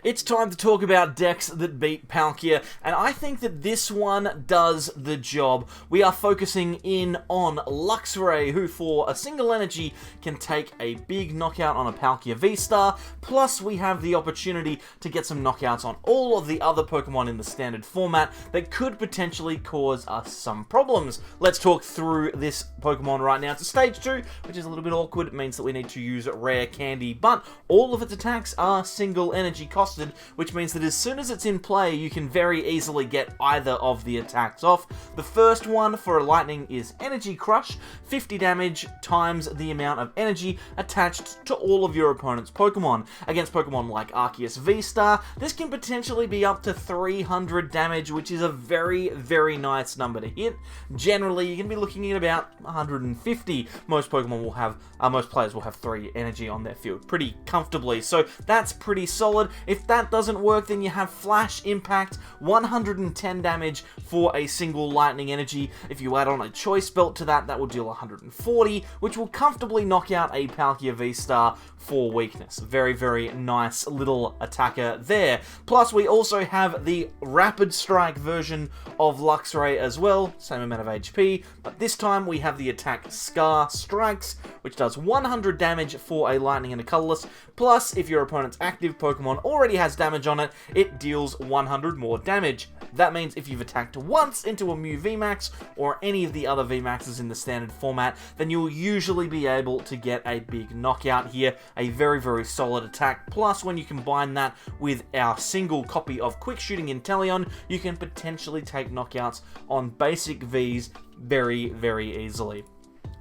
It's time to talk about decks that beat Palkia, and I think that this one does the job. We are focusing in on Luxray, who for a single energy can take a big knockout on a Palkia VSTAR, plus we have the opportunity to get some knockouts on all of the other Pokemon in the standard format that could potentially cause us some problems. Let's talk through this Pokemon right now. It's a stage 2, which is a little bit awkward. It means that we need to use Rare Candy, but all of its attacks are single energy costed, which means that as soon as it's in play, you can very easily get either of the attacks off. The first one for a lightning is Energy Crush, 50 damage times the amount of energy attached to all of your opponent's Pokemon. Against Pokemon like Arceus VSTAR, this can potentially be up to 300 damage, which is a very, very nice number to hit. Generally, you're going to be looking at about 150. Most Pokemon will have, most players will have 3 energy on their field pretty comfortably, so that's pretty solid. If that doesn't work, then you have Flash Impact, 110 damage for a single lightning energy. If you add on a Choice Belt to that, that will deal 140, which will comfortably knock out a Palkia VSTAR for weakness. Very, very nice little attacker there. Plus, we also have the Rapid Strike version of Luxray as well, same amount of HP, but this time we have the attack Scar Strikes, which does 100 damage for a lightning and a colorless, plus if your opponent's active Pokemon already has damage on it, it deals 100 more damage. That means if you've attacked once into a Mew VMAX or any of the other VMAXs in the standard format, then you'll usually be able to get a big knockout here. A very, very solid attack. Plus, when you combine that with our single copy of Quick Shooting Inteleon, you can potentially take knockouts on basic Vs very, very easily.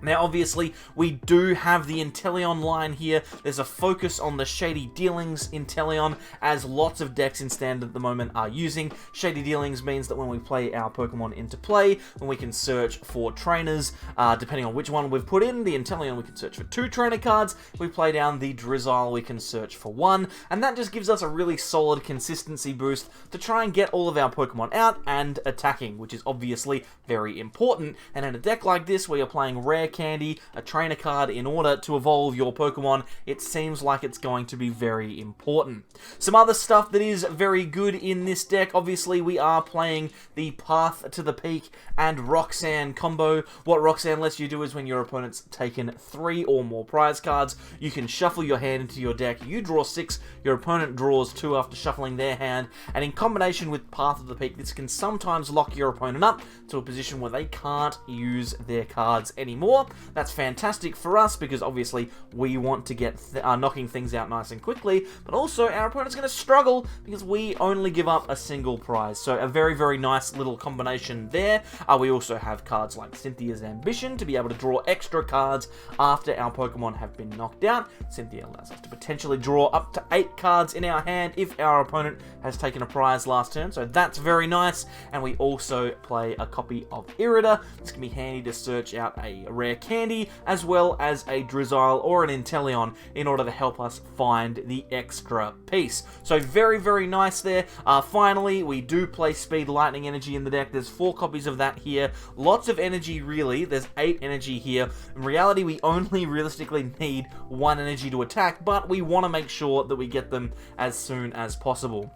Now, obviously, we do have the Inteleon line here. There's a focus on the Shady Dealings Inteleon, as lots of decks in Standard at the moment are using. Shady Dealings means that when we play our Pokemon into play, when we can search for trainers, depending on which one we've put in, the Inteleon we can search for 2 trainer cards. If we play down the Drizzile, we can search for 1, and that just gives us a really solid consistency boost to try and get all of our Pokemon out and attacking, which is obviously very important. And in a deck like this, where you're playing Rare Candy, a trainer card, in order to evolve your Pokemon, it seems like it's going to be very important. Some other stuff that is very good in this deck, obviously we are playing the Path to the Peak and Roxanne combo. What Roxanne lets you do is when your opponent's taken 3 or more prize cards, you can shuffle your hand into your deck, you draw 6, your opponent draws 2 after shuffling their hand, and in combination with Path of the Peak, this can sometimes lock your opponent up to a position where they can't use their cards anymore. That's fantastic for us because obviously we want to get knocking things out nice and quickly, but also our opponent's going to struggle because we only give up a single prize. So a very, very nice little combination there. We also have cards like Cynthia's Ambition to be able to draw extra cards after our Pokemon have been knocked out. Cynthia allows us to potentially draw up to 8 cards in our hand if our opponent has taken a prize last turn, so that's very nice. And we also play a copy of Irida. This can be handy to search out a Rare Candy, as well as a Drizzile or an Inteleon in order to help us find the extra piece. So very, very nice there. Finally, we do play Speed Lightning Energy in the deck. There's 4 copies of that here. Lots of energy, really. There's 8 energy here. In reality, we only realistically need 1 energy to attack, but we want to make sure that we get them as soon as possible.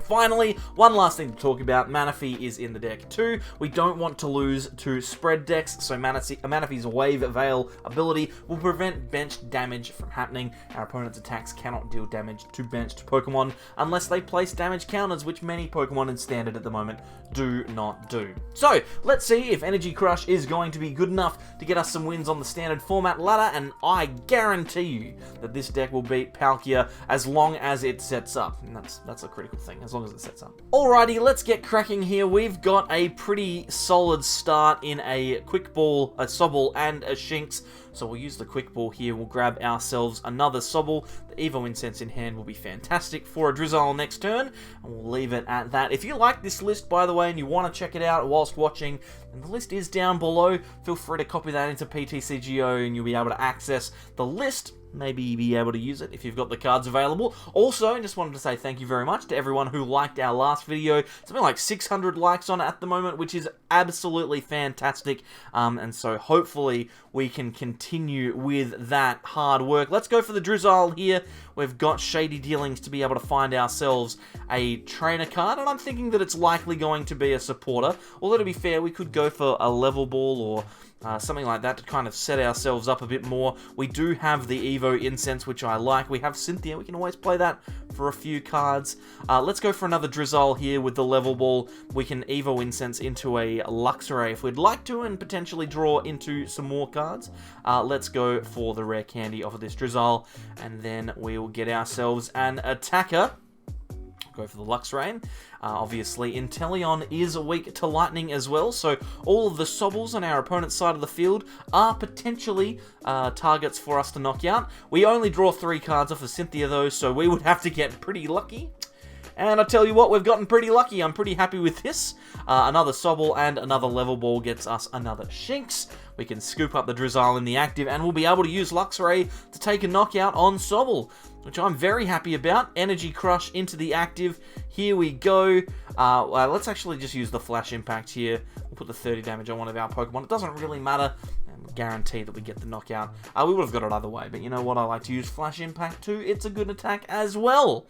Finally, one last thing to talk about, Manaphy is in the deck too. We don't want to lose to spread decks, so Manaphy's Wave Veil ability will prevent benched damage from happening. Our opponent's attacks cannot deal damage to benched Pokemon unless they place damage counters, which many Pokemon in Standard at the moment do not do. So, let's see if Energy Crush is going to be good enough to get us some wins on the Standard format ladder, and I guarantee you that this deck will beat Palkia as long as it sets up, and that's a critical thing, as long as it sets up. Alrighty, let's get cracking here. We've got a pretty solid start in a Quick Ball, a Sobble, and a Shinx. So we'll use the Quick Ball here. We'll grab ourselves another Sobble. The Evo Incense in hand will be fantastic for a Drizzile next turn, and we'll leave it at that. If you like this list, by the way, and you want to check it out whilst watching, then the list is down below. Feel free to copy that into PTCGO, and you'll be able to access the list maybe be able to use it if you've got the cards available. Also, I just wanted to say thank you very much to everyone who liked our last video. Something like 600 likes on it at the moment, which is absolutely fantastic. And so hopefully we can continue with that hard work. Let's go for the Drizzile here. We've got Shady Dealings to be able to find ourselves a trainer card, and I'm thinking that it's likely going to be a supporter. Although to be fair, we could go for a Level Ball or something like that to kind of set ourselves up a bit more. We do have the Evo Incense, which I like. We have Cynthia. We can always play that for a few cards. Let's go for another Drizzile here with the Level Ball. We can Evo Incense into a Luxray if we'd like to, and potentially draw into some more cards. Let's go for the Rare Candy off of this Drizzile, and then we'll get ourselves an attacker. Go for the Luxray. Obviously, Inteleon is weak to lightning as well, so all of the Sobbles on our opponent's side of the field are potentially targets for us to knock out. We only draw 3 cards off of Cynthia though, so we would have to get pretty lucky. And I tell you what, we've gotten pretty lucky. I'm pretty happy with this. Another Sobble and another Level Ball gets us another Shinx. We can scoop up the Drizzile in the active, and we'll be able to use Luxray to take a knockout on Sobble, which I'm very happy about. Energy Crush into the active. Here we go. Let's actually just use the Flash Impact here. We'll put the 30 damage on one of our Pokemon. It doesn't really matter. Guarantee that we get the knockout. We would have got it either way, but you know what? I like to use Flash Impact too. It's a good attack as well.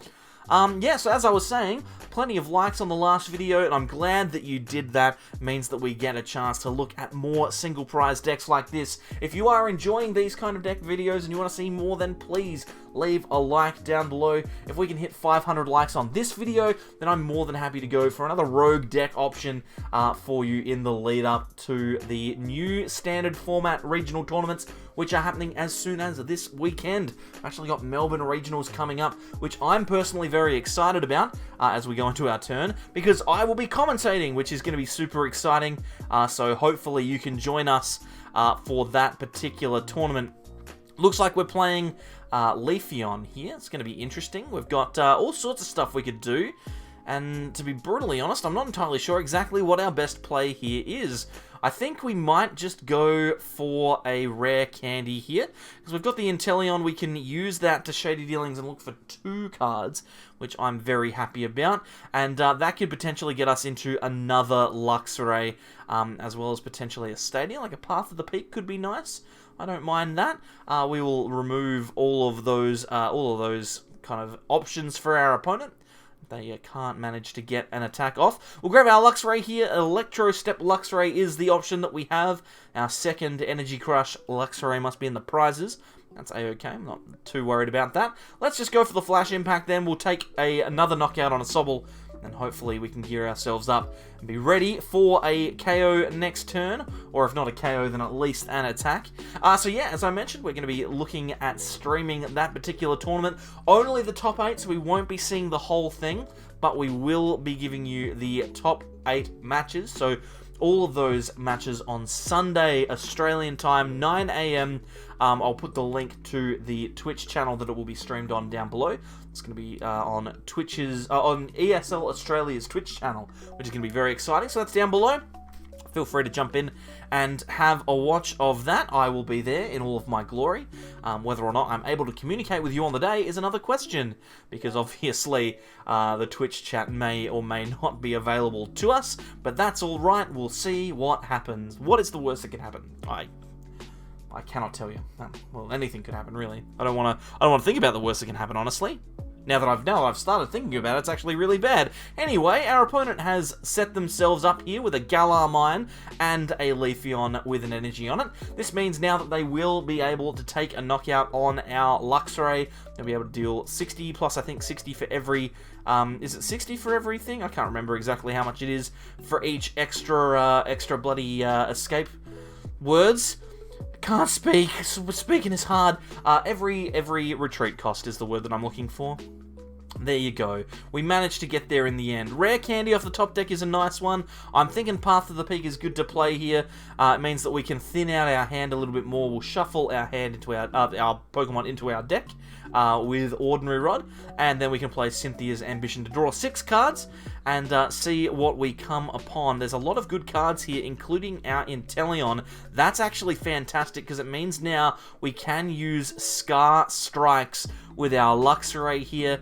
Yeah, so as I was saying, plenty of likes on the last video, and I'm glad that you did that. It means that we get a chance to look at more single prize decks like this. If you are enjoying these kind of deck videos and you want to see more, then please leave a like down below. If we can hit 500 likes on this video, then I'm more than happy to go for another rogue deck option for you in the lead up to the new standard format regional tournaments, which are happening as soon as this weekend. I've actually got Melbourne Regionals coming up, which I'm personally very excited about as we go into our turn, because I will be commentating, which is going to be super exciting. So hopefully you can join us for that particular tournament. Looks like we're playing Leafeon here. It's going to be interesting. We've got all sorts of stuff we could do, and to be brutally honest, I'm not entirely sure exactly what our best play here is. I think we might just go for a Rare Candy here, because we've got the Inteleon. We can use that to Shady Dealings and look for 2 cards, which I'm very happy about, and that could potentially get us into another Luxray, as well as potentially a Stadium, like a Path of the Peak could be nice. I don't mind that. We will remove all of those kind of options for our opponent. They can't manage to get an attack off. We'll grab our Luxray here. Electro Step Luxray is the option that we have. Our second Energy Crush Luxray must be in the prizes. That's a-okay. I'm not too worried about that. Let's just go for the Flash Impact then. We'll take another knockout on a Sobble, and hopefully we can gear ourselves up and be ready for a KO next turn, or if not a KO, then at least an attack. So yeah, as I mentioned, we're going to be looking at streaming that particular tournament. Only the top 8, so we won't be seeing the whole thing, but we will be giving you the top 8 matches. So all of those matches on Sunday, Australian time, 9 AM. I'll put the link to the Twitch channel that it will be streamed on down below. It's going to be on on ESL Australia's Twitch channel, which is going to be very exciting. So that's down below. Feel free to jump in and have a watch of that. I will be there in all of my glory. Whether or not I'm able to communicate with you on the day is another question, because obviously the Twitch chat may or may not be available to us, but that's all right. We'll see what happens. What is the worst that can happen? I cannot tell you. Well, anything could happen, really. I don't want to think about the worst that can happen, honestly. Now that I've started thinking about it, it's actually really bad. Anyway, our opponent has set themselves up here with a Galar Mine and a Leafeon with an energy on it. This means now that they will be able to take a knockout on our Luxray. They'll be able to deal 60 plus, I think, 60 for every... is it 60 for everything? I can't remember exactly how much it is for each extra bloody escape words. Can't speak. Speaking is hard. Every retreat cost is the word that I'm looking for. There you go. We managed to get there in the end. Rare Candy off the top deck is a nice one. I'm thinking Path of the Peak is good to play here. It means that we can thin out our hand a little bit more. We'll shuffle our hand into our Pokemon into our deck. with Ordinary Rod, and then we can play Cynthia's Ambition to draw 6 cards and see what we come upon. There's a lot of good cards here, including our Inteleon. That's actually fantastic because it means now we can use Scar Strikes with our Luxray here.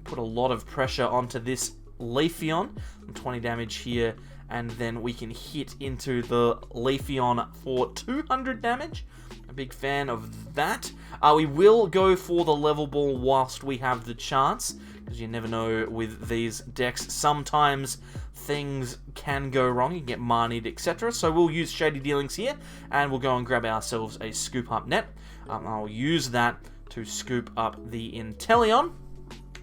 Put a lot of pressure onto this Leafeon. 20 damage here, and then we can hit into the Leafeon for 200 damage. A big fan of that. We will go for the Level Ball whilst we have the chance, because you never know with these decks. Sometimes things can go wrong. You can get Marnied, etc. So we'll use Shady Dealings here, and we'll go and grab ourselves a Scoop Up Net. I'll use that to scoop up the Inteleon.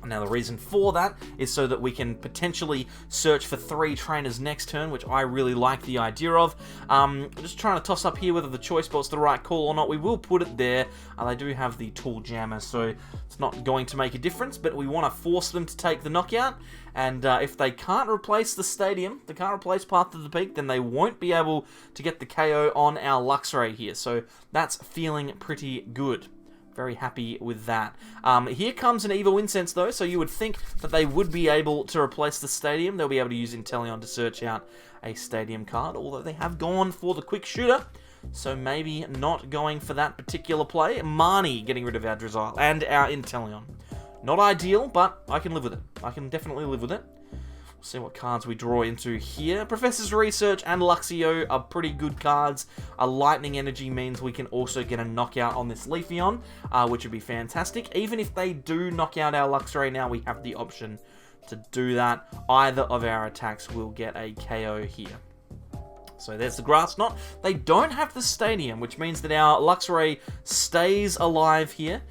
Now, the reason for that is so that we can potentially search for 3 trainers next turn, which I really like the idea of. Just trying to toss up here whether the choice spot's the right call or not. We will put it there. They do have the Tool Jammer, so it's not going to make a difference, but we want to force them to take the knockout. And if they can't replace the stadium, they can't replace Path to the Peak, then they won't be able to get the KO on our Luxray here. So that's feeling pretty good. Very happy with that. Here comes an Evo Incense, though, so you would think that they would be able to replace the stadium. They'll be able to use Inteleon to search out a stadium card, although they have gone for the quick shooter, so maybe not going for that particular play. Marnie getting rid of our Drizzile and our Inteleon. Not ideal, but I can live with it. I can definitely live with it. See what cards we draw into here. Professor's Research and Luxio are pretty good cards. A Lightning Energy means we can also get a knockout on this Leafeon, which would be fantastic. Even if they do knock out our Luxray now, we have the option to do that. Either of our attacks will get a KO here. So there's the Grass Knot. They don't have the Stadium, which means that our Luxray stays alive here.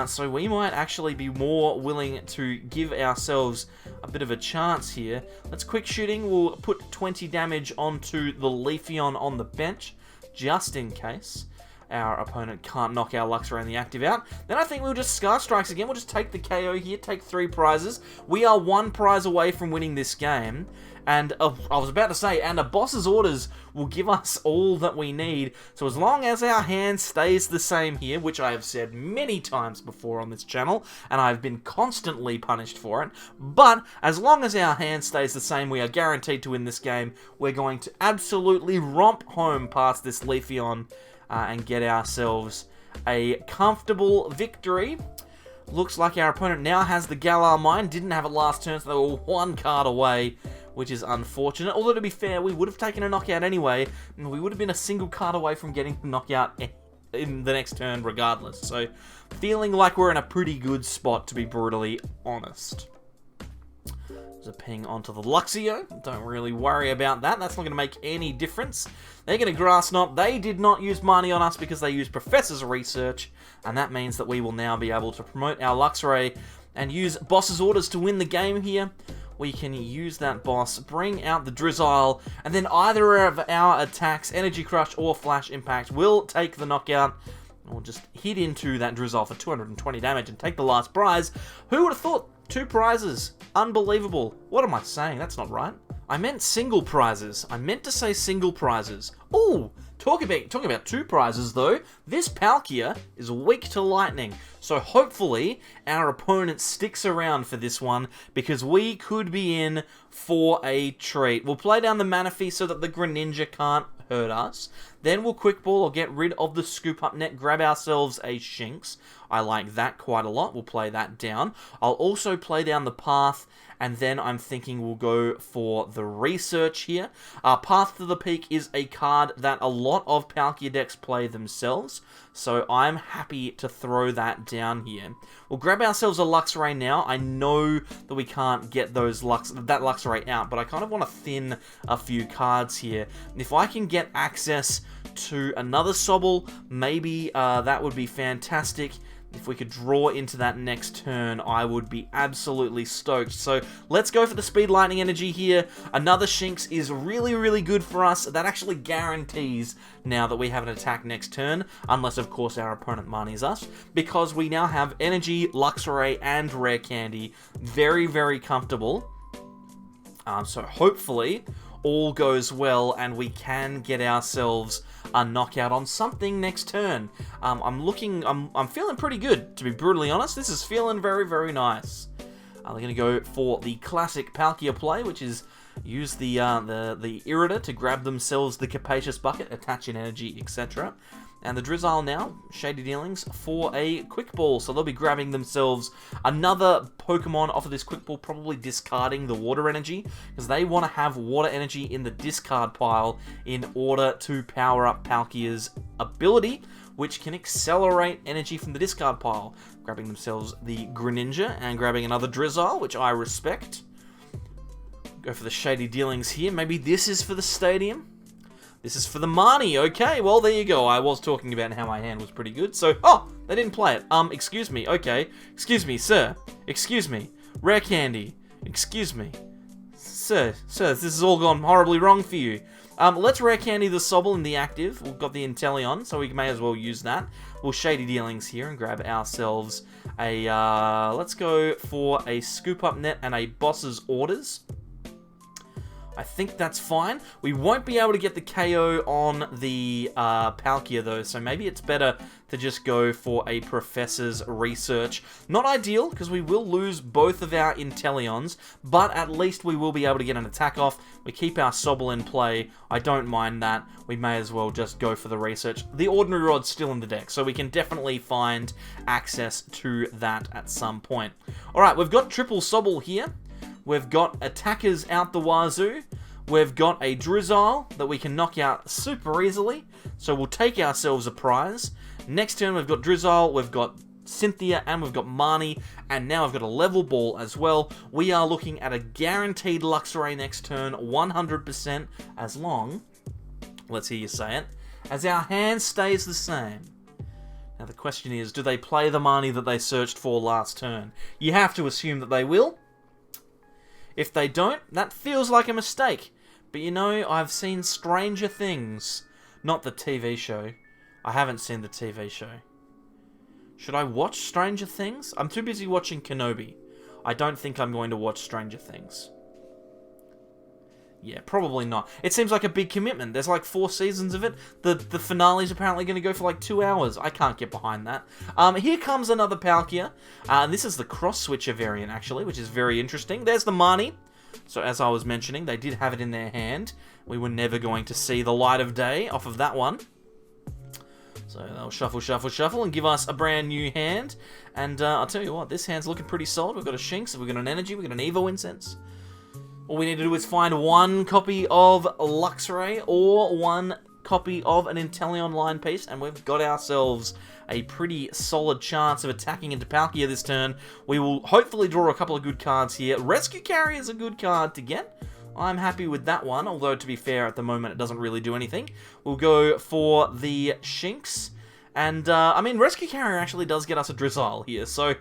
So we might actually be more willing to give ourselves a bit of a chance here. Let's quick shooting. We'll put 20 damage onto the Leafeon on the bench, just in case our opponent can't knock our Luxray in the active out. Then I think we'll just Scar Strikes again. We'll just take the KO here, take 3 prizes. We are 1 prize away from winning this game. And I was about to say, and a boss's orders will give us all that we need. So as long as our hand stays the same here, which I have said many times before on this channel, and I've been constantly punished for it, but as long as our hand stays the same, we are guaranteed to win this game. We're going to absolutely romp home past this Leafeon and get ourselves a comfortable victory. Looks like our opponent now has the Galar Mine. Didn't have it last turn, so they were 1 card away, which is unfortunate. Although, to be fair, we would have taken a knockout anyway, and we would have been a single card away from getting the knockout in the next turn regardless. So, feeling like we're in a pretty good spot, to be brutally honest. There's a ping onto the Luxio. Don't really worry about that. That's not going to make any difference. They're going to Grass Knot. They did not use money on us because they used Professor's Research, and that means that we will now be able to promote our Luxray and use Boss's Orders to win the game here. We can use that boss, bring out the Drizzile, and then either of our attacks, Energy Crush or Flash Impact, will take the knockout. We'll just hit into that Drizzile for 220 damage and take the last prize. Who would have thought? 2 prizes. Unbelievable. What am I saying? That's not right. I meant single prizes. I meant to say single prizes. Ooh, talking about 2 prizes though. This Palkia is weak to lightning. So hopefully our opponent sticks around for this one, because we could be in for a treat. We'll play down the Manaphy so that the Greninja can't hurt us. Then we'll quick ball or get rid of the Scoop Up Net, grab ourselves a Shinx. I like that quite a lot. We'll play that down. I'll also play down the Path, and then I'm thinking we'll go for the Research here. Path to the Peak is a card that a lot of Palkia decks play themselves, so I'm happy to throw that down here. We'll grab ourselves a Luxray now. I know that we can't get that Luxray out, but I kind of want to thin a few cards here. And if I can get access to another Sobble, maybe that would be fantastic. If we could draw into that next turn, I would be absolutely stoked. So let's go for the Speed Lightning Energy here. Another Shinx is really, really good for us. That actually guarantees now that we have an attack next turn, unless, of course, our opponent Marnies us, because we now have Energy, Luxray, and Rare Candy. Very, very comfortable. So hopefully all goes well and we can get ourselves a knockout on something next turn. I'm feeling pretty good, to be brutally honest. This is feeling very, very nice. They're going to go for the classic Palkia play, which is use the Irida to grab themselves the Capacious Bucket, attach in energy, etc. And the Drizzile now, Shady Dealings, for a Quick Ball. So they'll be grabbing themselves another Pokemon off of this Quick Ball, probably discarding the Water Energy, because they want to have Water Energy in the discard pile in order to power up Palkia's ability, which can accelerate energy from the discard pile. Grabbing themselves the Greninja and grabbing another Drizzile, which I respect. Go for the Shady Dealings here. Maybe this is for the Stadium. This is for the Marnie. Okay, well, there you go. I was talking about how my hand was pretty good. So, oh, they didn't play it. Excuse me. Okay. Excuse me, sir. Excuse me. Rare Candy. Excuse me. Sir, this has all gone horribly wrong for you. Let's Rare Candy the Sobble in the active. We've got the Inteleon, so we may as well use that. We'll Shady Dealings here and grab ourselves a, let's go for a Scoop Up Net and a Boss's Orders. I think that's fine. We won't be able to get the KO on the Palkia though, so maybe it's better to just go for a Professor's Research. Not ideal, because we will lose both of our Inteleons, but at least we will be able to get an attack off. We keep our Sobble in play. I don't mind that. We may as well just go for the Research. The Ordinary Rod's still in the deck, so we can definitely find access to that at some point. Alright, we've got triple Sobble here. We've got attackers out the wazoo. We've got a Drizzile that we can knock out super easily. So we'll take ourselves a prize. Next turn we've got Drizzile, we've got Cynthia, and we've got Marnie. And now we've got a Level Ball as well. We are looking at a guaranteed Luxray next turn, 100%, as long, let's hear you say it, as our hand stays the same. Now the question is, do they play the Marnie that they searched for last turn? You have to assume that they will. If they don't, that feels like a mistake. But you know, I've seen Stranger Things. Not the TV show. I haven't seen the TV show. Should I watch Stranger Things? I'm too busy watching Kenobi. I don't think I'm going to watch Stranger Things. Yeah, probably not. It seems like a big commitment. There's like 4 seasons of it. The finale's apparently going to go for like 2 hours. I can't get behind that. Here comes another Palkia. And this is the cross-switcher variant, actually, which is very interesting. There's the Marnie. So as I was mentioning, they did have it in their hand. We were never going to see the light of day off of that one. So they'll shuffle, shuffle, shuffle, and give us a brand new hand. And I'll tell you what, this hand's looking pretty solid. We've got a Shinx, we've got an Energy, we've got an Evo Incense. All we need to do is find one copy of Luxray or one copy of an Inteleon line piece, and we've got ourselves a pretty solid chance of attacking into Palkia this turn. We will hopefully draw a couple of good cards here. Rescue Carrier is a good card to get. I'm happy with that one, although to be fair, at the moment it doesn't really do anything. We'll go for the Shinx, and I mean, Rescue Carrier actually does get us a Drizzile here, so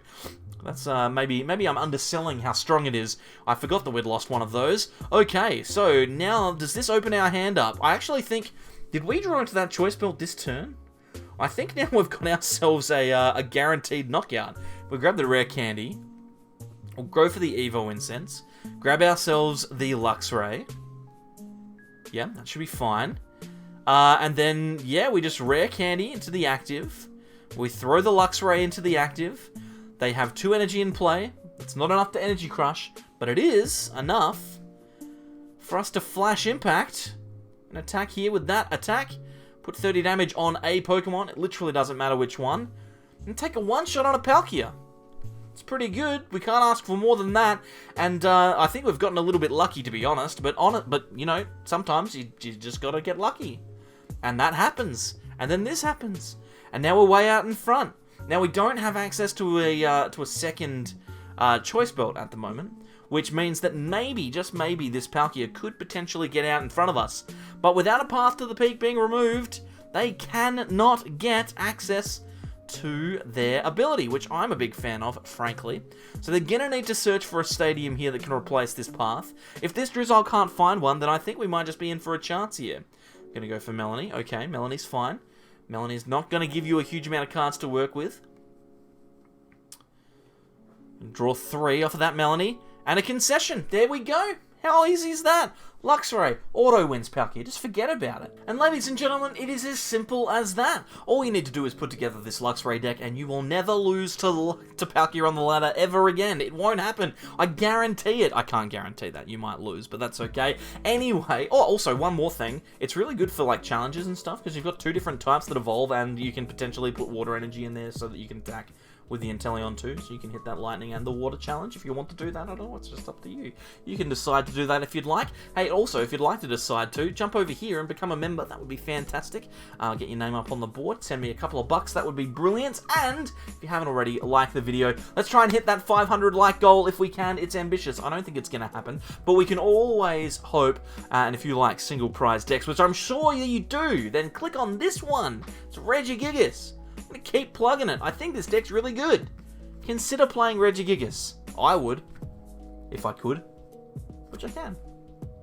that's maybe I'm underselling how strong it is. I forgot that we'd lost one of those. Okay, so now does this open our hand up? I actually think, did we draw into that choice belt this turn? I think now we've got ourselves a guaranteed knockout. We'll grab the Rare Candy. We'll go for the Evo Incense. Grab ourselves the Luxray. Yeah, that should be fine. And then, yeah, we just Rare Candy into the active. We throw the Luxray into the active. They have 2 energy in play. It's not enough to Energy Crush, but it is enough for us to Flash Impact. An attack here with that attack. Put 30 damage on a Pokemon. It literally doesn't matter which one. And take a one-shot on a Palkia. It's pretty good. We can't ask for more than that. And I think we've gotten a little bit lucky, to be honest. But you know, sometimes you just got to get lucky. And that happens. And then this happens. And now we're way out in front. Now we don't have access to a second choice belt at the moment, which means that maybe, just maybe, this Palkia could potentially get out in front of us. But without a path to the peak being removed, they cannot get access to their ability, which I'm a big fan of, frankly. So they're gonna need to search for a stadium here that can replace this path. If this Drizzile can't find one, then I think we might just be in for a chance here. Gonna go for Melanie. Okay, Melanie's fine. Melanie's not going to give you a huge amount of cards to work with. Draw 3 off of that Melanie. And a concession. There we go. How easy is that? Luxray auto wins Palkia, just forget about it. And ladies and gentlemen, it is as simple as that. All you need to do is put together this Luxray deck and you will never lose to Palkia on the ladder ever again. It won't happen. I guarantee it. I can't guarantee that. You might lose, but that's okay. Anyway, oh, also one more thing. It's really good for like challenges and stuff because you've got 2 different types that evolve and you can potentially put water energy in there so that you can attack with the Inteleon too, so you can hit that lightning and the water challenge if you want to do that at all. It's just up to you. You can decide to do that if you'd like. Hey, also, if you'd like to decide to, jump over here and become a member. That would be fantastic. Get your name up on the board. Send me a couple of bucks. That would be brilliant. And if you haven't already, like the video. Let's try and hit that 500 like goal if we can. It's ambitious. I don't think it's going to happen, but we can always hope. And if you like single prize decks, which I'm sure you do, then click on this one. It's Regigigas. I'm gonna keep plugging it. I think this deck's really good. Consider playing Regigigas. I would, if I could, which I can.